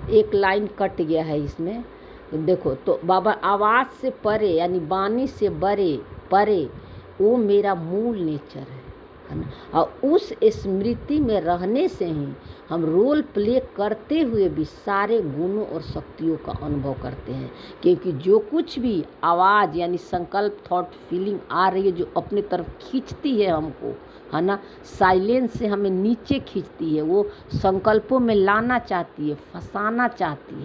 एक लाइन कट गया है इसमें देखो। तो बाबा आवाज़ से परे यानी वाणी से परे वो मेरा मूल नेचर है ना, और उस स्मृति में रहने से ही हम रोल प्ले करते हुए भी सारे गुणों और शक्तियों का अनुभव करते हैं। क्योंकि जो कुछ भी आवाज़ यानी संकल्प थॉट फीलिंग आ रही है जो अपनी तरफ खींचती है हमको है ना, साइलेंस से हमें नीचे खींचती है, वो संकल्पों में लाना चाहती है, फंसाना चाहती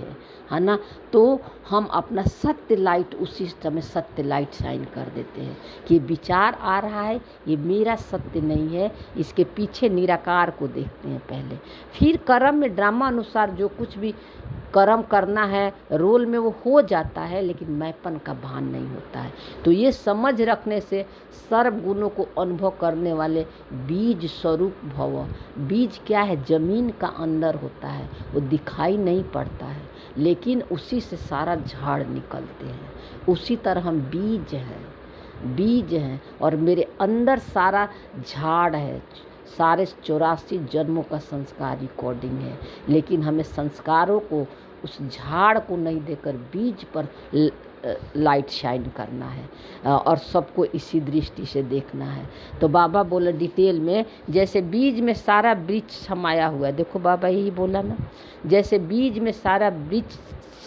है ना, तो हम अपना सत्य लाइट उसी समय सत्य लाइट शाइन कर देते हैं कि विचार आ रहा है ये मेरा सत्य नहीं है, इसके पीछे निराकार को देखते हैं पहले। फिर कर्म में ड्रामा अनुसार जो कुछ भी कर्म करना है रोल में वो हो जाता है, लेकिन मैंपन का भान नहीं होता है। तो ये समझ रखने से सर्व गुणों को अनुभव करने वाले बीज स्वरूप भव, बीज क्या है, जमीन का अंदर होता है, वो दिखाई नहीं पड़ता है, लेकिन उसी से सारा झाड़ निकलते हैं। उसी तरह हम बीज हैं और मेरे अंदर सारा झाड़ है, सारे 84 जन्मों का संस्कार रिकॉर्डिंग है। लेकिन हमें संस्कारों को, उस झाड़ को नहीं देकर बीज पर लाइट शाइन करना है और सबको इसी दृष्टि से देखना है। तो बाबा बोला डिटेल में, जैसे बीज में सारा वृक्ष समाया हुआ है, देखो बाबा यही बोला ना, जैसे बीज में सारा वृक्ष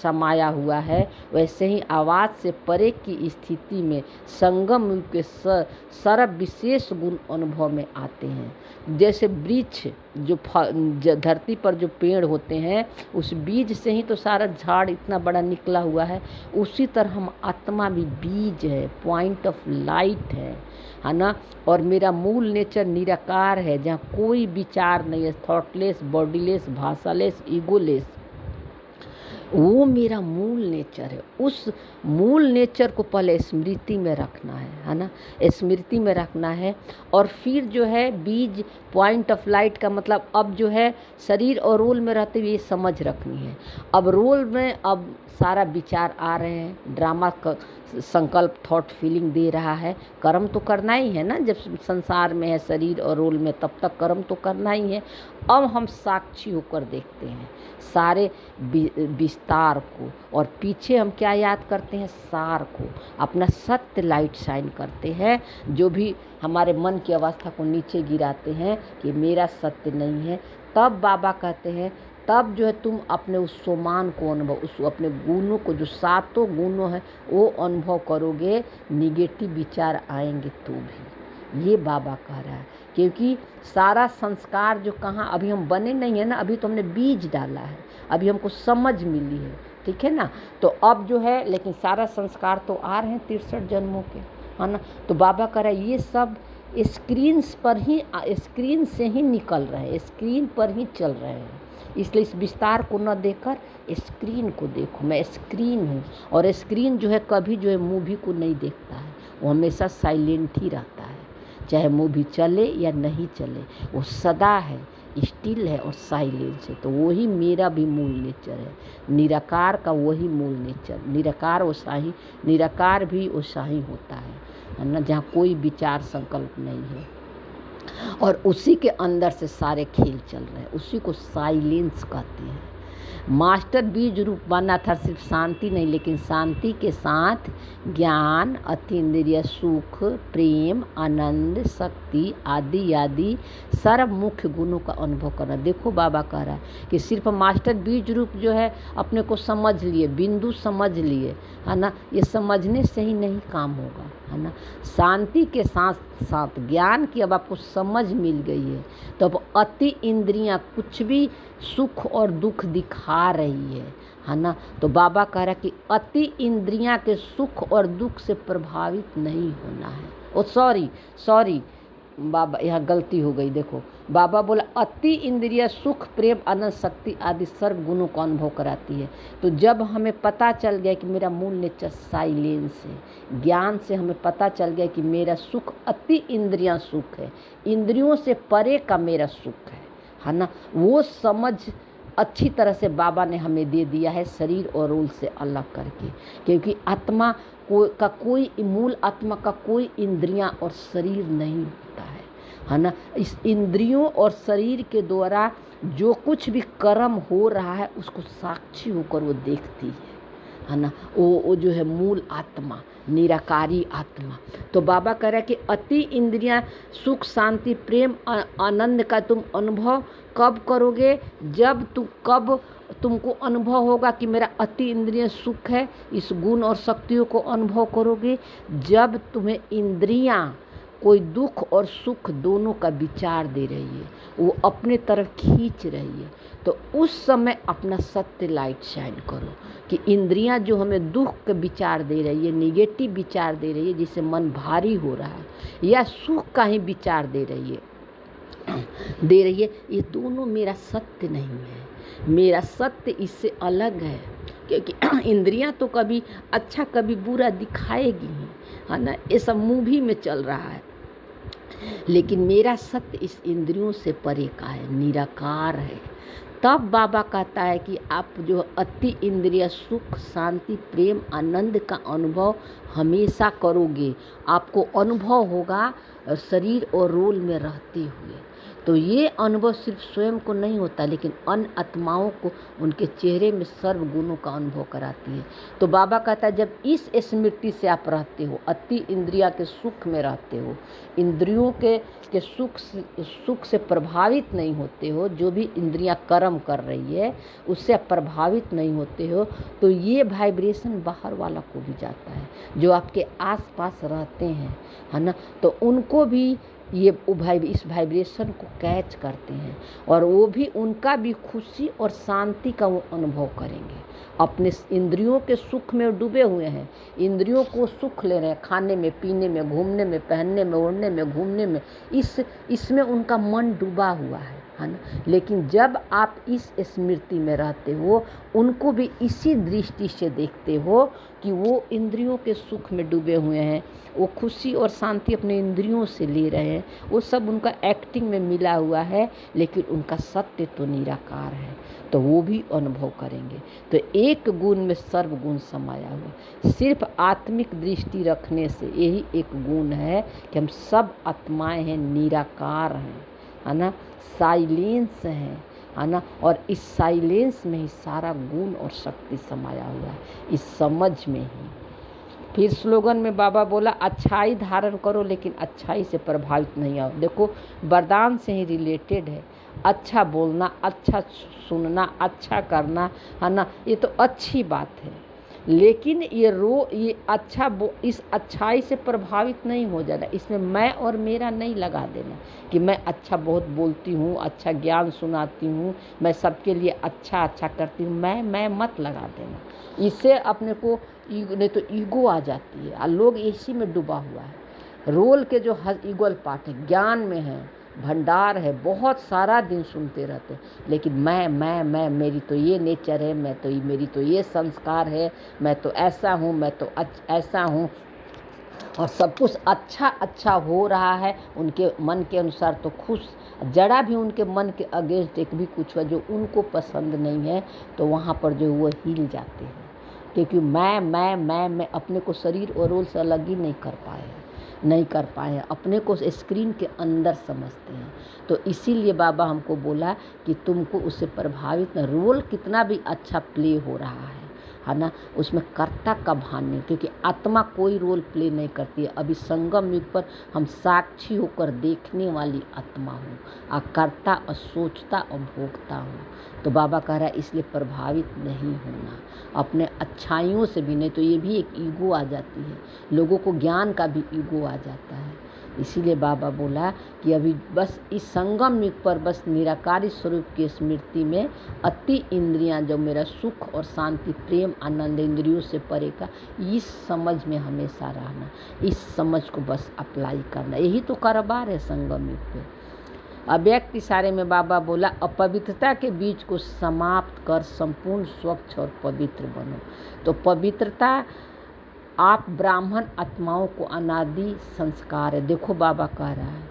समाया हुआ है, वैसे ही आवाज़ से परे की स्थिति में संगम युग के सर्व विशेष गुण अनुभव में आते हैं। जैसे वृक्ष जो धरती पर जो पेड़ होते हैं, उस बीज से ही तो सारा झाड़ इतना बड़ा निकला हुआ है, उसी तरह हम आत्मा भी बीज है, पॉइंट ऑफ लाइट है ना। और मेरा मूल नेचर निराकार है, जहाँ कोई विचार नहीं है, थॉटलेस बॉडीलेस भाषालेस ईगोलेस, वो मेरा मूल नेचर है। उस मूल नेचर को पहले स्मृति में रखना है ना, स्मृति में रखना है। और फिर जो है बीज पॉइंट ऑफ लाइट का मतलब अब जो है शरीर और रोल में रहते हुए ये समझ रखनी है। अब रोल में अब सारा विचार आ रहे हैं, ड्रामा का संकल्प थॉट फीलिंग दे रहा है, कर्म तो करना ही है ना, जब संसार में है शरीर और रोल में तब तक कर्म तो करना ही है। अब हम साक्षी होकर देखते हैं सारे विस्तार को, और पीछे हम क्या याद करते हैं, सार को, अपना सत्य लाइट शाइन करते हैं, जो भी हमारे मन की अवस्था को नीचे गिराते हैं कि मेरा सत्य नहीं है। तब बाबा कहते हैं तब जो है तुम अपने उस सोमान को अनुभव, उस अपने गुणों को, जो सातों गुणों हैं वो अनुभव करोगे, निगेटिव विचार आएंगे तो भी। ये बाबा कह रहा है क्योंकि सारा संस्कार जो कहाँ अभी हम बने नहीं है ना, अभी तो हमने बीज डाला है, अभी हमको समझ मिली है, ठीक है ना। तो अब जो है लेकिन सारा संस्कार तो आ रहे हैं 63 जन्मों के, है ना। तो बाबा कह रहा है ये सब स्क्रीन पर ही, स्क्रीन से ही निकल रहे हैं, स्क्रीन पर ही चल रहे हैं। इसलिए इस विस्तार को न देखकर स्क्रीन को देखो। मैं स्क्रीन हूँ, और स्क्रीन जो है कभी जो है मूवी को नहीं देखता है, वो हमेशा साइलेंट ही रहता है, चाहे मूवी चले या नहीं चले, वो सदा है, स्टिल है और साइलेंस है। तो वही मेरा भी मूल नेचर है, निराकार का वही मूल नेचर। निराकार वो शाही, निराकार भी वो शाही होता है ना, जहाँ कोई विचार संकल्प नहीं है, और उसी के अंदर से सारे खेल चल रहे हैं, उसी को साइलेंस कहते हैं। मास्टर बीज रूप बना था, सिर्फ शांति नहीं, लेकिन शांति के साथ ज्ञान, अतीन्द्रिय सुख, प्रेम, आनंद, शक्ति आदि आदि सर्व मुख्य गुणों का अनुभव करना। देखो बाबा कह रहा है कि सिर्फ मास्टर बीज रूप जो है अपने को समझ लिए, बिंदु समझ लिए, है ना, ये समझने से ही नहीं काम होगा, है ना। शांति के साथ साथ ज्ञान की अब आपको समझ मिल गई है, तो अब अति इंद्रियां कुछ भी सुख और दुख दिखा रही है ना। तो बाबा कह रहा है कि अति इंद्रियां के सुख और दुख से प्रभावित नहीं होना है। ओ सॉरी बाबा, यहाँ गलती हो गई। देखो बाबा बोला अति इंद्रिय सुख, प्रेम, आनंद, शक्ति आदि सर्व गुणों का अनुभव कराती है। तो जब हमें पता चल गया कि मेरा मूल नेचर साइलेंस है, ज्ञान से हमें पता चल गया कि मेरा सुख अति इंद्रियां सुख है, इंद्रियों से परे का मेरा सुख है ना। वो समझ अच्छी तरह से बाबा ने हमें दे दिया है, शरीर और रूल से अलग करके, क्योंकि आत्मा का कोई मूल आत्मा का कोई इंद्रियां और शरीर नहीं होता है ना। इस इंद्रियों और शरीर के द्वारा जो कुछ भी कर्म हो रहा है उसको साक्षी होकर वो देखती है ना। वो जो है मूल आत्मा, निराकारी आत्मा। तो बाबा कह रहा है कि अति इंद्रियां सुख, शांति, प्रेम, आनंद का तुम अनुभव कब करोगे? जब कब तुमको अनुभव होगा कि मेरा अति इंद्रिय सुख है, इस गुण और शक्तियों को अनुभव करोगे जब तुम्हें इंद्रियां कोई दुख और सुख दोनों का विचार दे रही है, वो अपने तरफ खींच रही है। तो उस समय अपना सत्य लाइट शाइन करो कि इंद्रियां जो हमें दुख का विचार दे रही है, निगेटिव विचार दे रही है, जिससे मन भारी हो रहा है, या सुख का ही विचार दे रही है, ये दोनों मेरा सत्य नहीं है। मेरा सत्य इससे अलग है, क्योंकि इंद्रियां तो कभी अच्छा कभी बुरा दिखाएगी ही, है ना। ये सब मूवी में चल रहा है, लेकिन मेरा सत्य इस इंद्रियों से परे का है, निराकार है। तब बाबा कहता है कि आप जो अति इंद्रिय सुख, शांति, प्रेम, आनंद का अनुभव हमेशा करोगे, आपको अनुभव होगा शरीर और रोल में रहते हुए। तो ये अनुभव सिर्फ स्वयं को नहीं होता, लेकिन अन्य आत्माओं को उनके चेहरे में सर्व गुणों का अनुभव कराती है। तो बाबा कहता है जब इस स्मृति से आप रहते हो, अति इंद्रिया के सुख में रहते हो, इंद्रियों के सुख से प्रभावित नहीं होते हो, जो भी इंद्रियां कर्म कर रही है उससे आप प्रभावित नहीं होते हो, तो ये वाइब्रेशन बाहर वाला को भी जाता है, जो आपके आसपास रहते हैं, है ना। तो उनको भी ये इस वाइब्रेशन को कैच करते हैं, और वो भी उनका भी खुशी और शांति का वो अनुभव करेंगे। अपने इंद्रियों के सुख में डूबे हुए हैं, इंद्रियों को सुख ले रहे हैं, खाने में, पीने में, घूमने में, पहनने में, ओढ़ने में, घूमने में, इसमें उनका मन डूबा हुआ है ना। लेकिन जब आप इस स्मृति में रहते हो, उनको भी इसी दृष्टि से देखते हो कि वो इंद्रियों के सुख में डूबे हुए हैं, वो खुशी और शांति अपने इंद्रियों से ले रहे हैं, वो सब उनका एक्टिंग में मिला हुआ है, लेकिन उनका सत्य तो निराकार है, तो वो भी अनुभव करेंगे। तो एक गुण में सर्व गुण समाया हुआ। सिर्फ आत्मिक दृष्टि रखने से यही एक गुण है कि हम सब आत्माएं हैं, निराकार हैं, है ना, साइलेंस है ना। और इस साइलेंस में ही सारा गुण और शक्ति समाया हुआ है, इस समझ में ही। फिर स्लोगन में बाबा बोला अच्छाई धारण करो, लेकिन अच्छाई से प्रभावित नहीं आओ। देखो वरदान से ही रिलेटेड है, अच्छा बोलना, अच्छा सुनना, अच्छा करना, है ना, ये तो अच्छी बात है, लेकिन ये इस अच्छाई से प्रभावित नहीं हो जाना, इसमें मैं और मेरा नहीं लगा देना कि मैं अच्छा बहुत बोलती हूँ, अच्छा ज्ञान सुनाती हूँ, मैं सबके लिए अच्छा अच्छा करती हूँ, मैं मत लगा देना। इससे अपने को नहीं तो ईगो आ जाती है, और लोग इसी में डूबा हुआ है। रोल के जो ईगोल पार्ट है, ज्ञान में है, भंडार है, बहुत सारा दिन सुनते रहते हैं, लेकिन मैं मेरी तो ये नेचर है, मेरी तो ये संस्कार है, मैं तो ऐसा हूँ, मैं तो ऐसा हूँ, और सब कुछ अच्छा अच्छा हो रहा है उनके मन के अनुसार तो खुश, जरा भी उनके मन के अगेंस्ट एक भी कुछ हुआ जो उनको पसंद नहीं है तो वहाँ पर जो वो हिल जाते हैं, क्योंकि मैं अपने को शरीर और रोल से अलग ही नहीं कर पाए, अपने को स्क्रीन के अंदर समझते हैं। तो इसीलिए बाबा हमको बोला कि तुमको उससे प्रभावित न, रोल कितना भी अच्छा प्ले हो रहा है ना, उसमें कर्ता का भान नहीं, क्योंकि आत्मा कोई रोल प्ले नहीं करती है। अभी संगम युग पर हम साक्षी होकर देखने वाली आत्मा हूँ, कर्ता और सोचता और भोगता हूँ। तो बाबा कह रहा है इसलिए प्रभावित नहीं होना अपने अच्छाइयों से भी, नहीं तो ये भी एक ईगो आ जाती है, लोगों को ज्ञान का भी ईगो आ जाता है। इसीलिए बाबा बोला कि अभी बस इस संगम युग पर बस निराकारी स्वरूप की स्मृति में अति इंद्रियां, जो मेरा सुख और शांति प्रेम आनंद इंद्रियों से परे का, इस समझ में हमेशा रहना, इस समझ को बस अप्लाई करना, यही तो कारोबार है संगम युग पे। अव्यक्त इशारे में बाबा बोला अपवित्रता के बीज को समाप्त कर संपूर्ण स्वच्छ और पवित्र बनो। तो पवित्रता आप ब्राह्मण आत्माओं को अनादि संस्कार है। देखो बाबा कह रहा है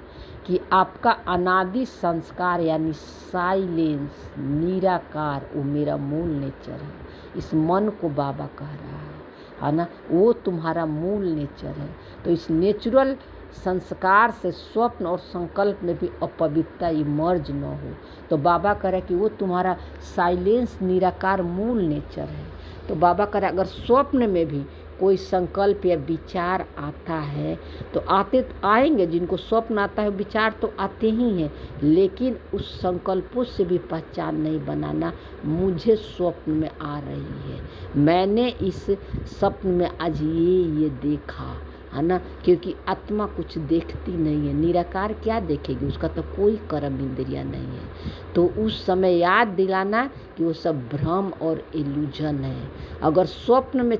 कि आपका अनादि संस्कार यानी साइलेंस, निराकार, वो मेरा मूल नेचर है। इस मन को बाबा कह रहा है ना, वो तुम्हारा मूल नेचर है। तो इस नेचुरल संस्कार से स्वप्न और संकल्प में भी अपवित्रता इमर्ज न हो। तो बाबा कह रहा है कि वो तुम्हारा साइलेंस, निराकार मूल नेचर है। तो बाबा कह रहा है अगर स्वप्न में भी कोई संकल्प या विचार आता है तो आएंगे, जिनको स्वप्न आता है विचार तो आते ही हैं, लेकिन उस संकल्पों से भी पहचान नहीं बनाना, मुझे स्वप्न में आ रही है, मैंने इस स्वप्न में आज ये देखा है ना, क्योंकि आत्मा कुछ देखती नहीं है। निराकार क्या देखेगी, उसका तो कोई कर्म इंद्रिया नहीं है। तो उस समय याद दिलाना कि वो सब भ्रम और इल्यूजन है। अगर स्वप्न में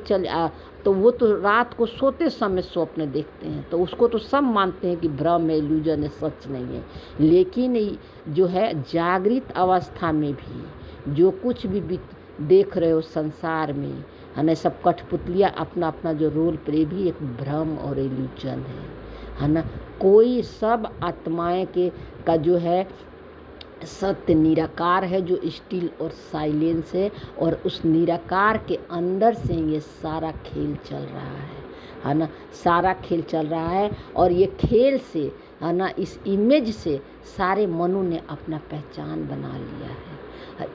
तो वो तो रात को सोते समय स्वप्न देखते हैं, तो उसको तो सब मानते हैं कि भ्रम है, इल्यूजन है, सच नहीं है। लेकिन जो है जागृत अवस्था में भी जो कुछ भी देख रहे हो संसार में है ना, सब कठपुतलियाँ अपना अपना जो रोल प्ले भी एक भ्रम और इल्यूजन है ना। कोई सब आत्माएं का जो है सत्य निराकार है, जो स्टिल और साइलेंस है, और उस निराकार के अंदर से ये सारा खेल चल रहा है ना, सारा खेल चल रहा है। और ये खेल से है ना, इस इमेज से सारे मनों ने अपना पहचान बना लिया है।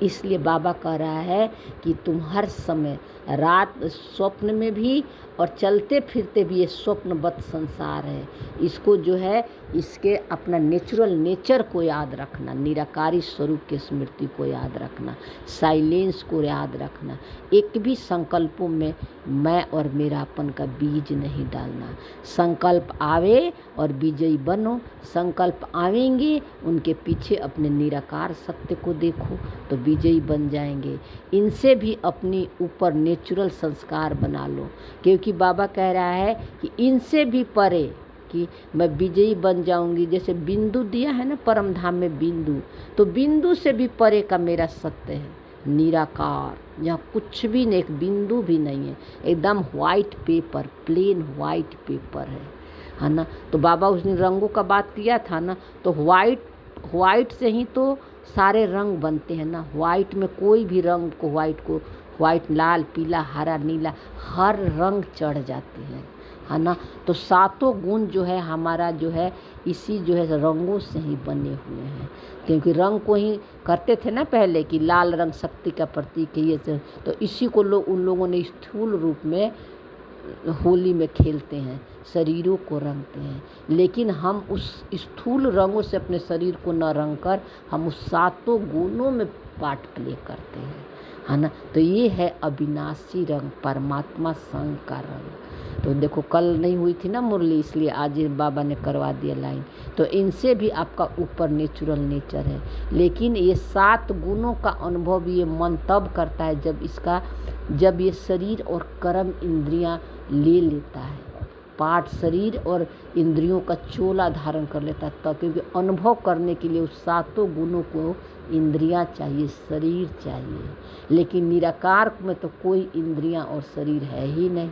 इसलिए बाबा कह रहा है कि तुम हर समय रात स्वप्न में भी और चलते फिरते भी ये स्वप्नवत संसार है, इसको जो है इसके अपना नेचुरल नेचर को याद रखना, निराकारी स्वरूप के स्मृति को याद रखना, साइलेंस को याद रखना। एक भी संकल्पों में मैं और मेरापन का बीज नहीं डालना। संकल्प आवे और विजयी बनो, संकल्प आवेंगे उनके पीछे अपने निराकार सत्य को देखो तो विजयी बन जाएंगे। इनसे भी अपनी ऊपर नेचुरल संस्कार बना लो, क्योंकि बाबा कह रहा है कि इनसे भी परे कि मैं विजयी बन जाऊंगी। जैसे बिंदु दिया है ना परम धाम में बिंदु, तो बिंदु से भी परे का मेरा सत्य है निराकार, जहाँ कुछ भी नहीं, एक बिंदु भी नहीं है, एकदम white paper, plain white paper है ना। तो बाबा उस दिन रंगों का बात किया था ना, तो व्हाइट से ही तो सारे रंग बनते हैं ना। व्हाइट में कोई भी रंग को व्हाइट लाल पीला हरा नीला हर रंग चढ़ जाते हैं है ना। तो सातों गुण जो है हमारा जो है इसी जो है रंगों से ही बने हुए हैं, क्योंकि रंग को ही करते थे ना पहले कि लाल रंग शक्ति का प्रतीक है ये। तो इसी को उन लोगों ने स्थूल रूप में होली में खेलते हैं शरीरों को रंगते हैं, लेकिन हम उस स्थूल रंगों से अपने शरीर को न रंग कर हम उस सातों गुणों में पार्ट प्ले करते हैं, है ना। तो ये है अविनाशी रंग, परमात्मा संग का रंग। तो देखो कल नहीं हुई थी ना मुरली, इसलिए आज बाबा ने करवा दिया लाइन। तो इनसे भी आपका ऊपर नेचुरल नेचर है, लेकिन ये 7 गुणों का अनुभव ये मन तब करता है जब ये शरीर और कर्म इंद्रियां ले लेता है, पाठ शरीर और इंद्रियों का चोला धारण कर लेता है तब, क्योंकि अनुभव करने के लिए उस 7 गुणों को इंद्रियां चाहिए, शरीर चाहिए। लेकिन निराकार में तो कोई इंद्रियां और शरीर है ही नहीं,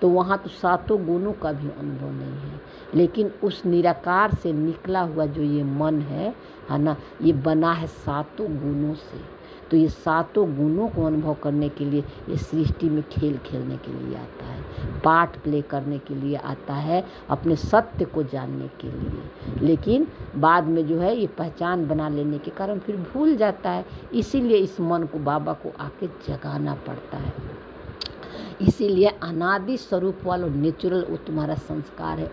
तो वहाँ तो 7 गुणों का भी अनुभव नहीं है। लेकिन उस निराकार से निकला हुआ जो ये मन है ना, ये बना है 7 गुणों से। तो ये 7 गुणों को अनुभव करने के लिए ये सृष्टि में खेल खेलने के लिए आता है, पार्ट प्ले करने के लिए आता है, अपने सत्य को जानने के लिए। लेकिन बाद में जो है ये पहचान बना लेने के कारण फिर भूल जाता है। इसीलिए इस मन को बाबा को आके जगाना पड़ता है। इसीलिए अनादि स्वरूप वाला नेचुरल वो तुम्हारा संस्कार है,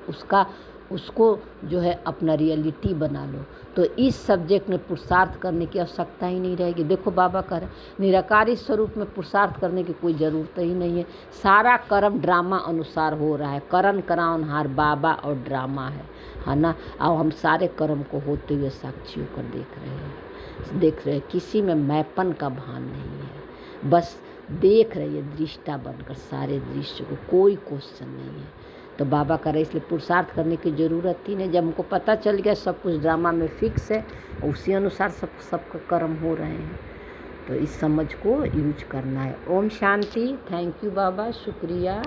उसको जो है अपना रियलिटी बना लो। तो इस सब्जेक्ट में पुरुषार्थ करने की आवश्यकता ही नहीं रहेगी। देखो बाबा कह रहे निराकारी स्वरूप में पुरुषार्थ करने की कोई ज़रूरत ही नहीं है। सारा कर्म ड्रामा अनुसार हो रहा है, करण कराउनहार बाबा और ड्रामा है ना। अब हम सारे कर्म को होते हुए साक्षी होकर देख रहे हैं, किसी में मैपन का भान नहीं है, बस देख रहे हैं दृष्टा बनकर सारे दृश्य को, कोई क्वेश्चन नहीं है। तो बाबा कह रहे इसलिए पुरुषार्थ करने की ज़रूरत ही नहीं। जब हमको पता चल गया सब कुछ ड्रामा में फिक्स है, उसी अनुसार सबका कर्म हो रहे हैं, तो इस समझ को यूज करना है। ओम शांति। थैंक यू बाबा, शुक्रिया।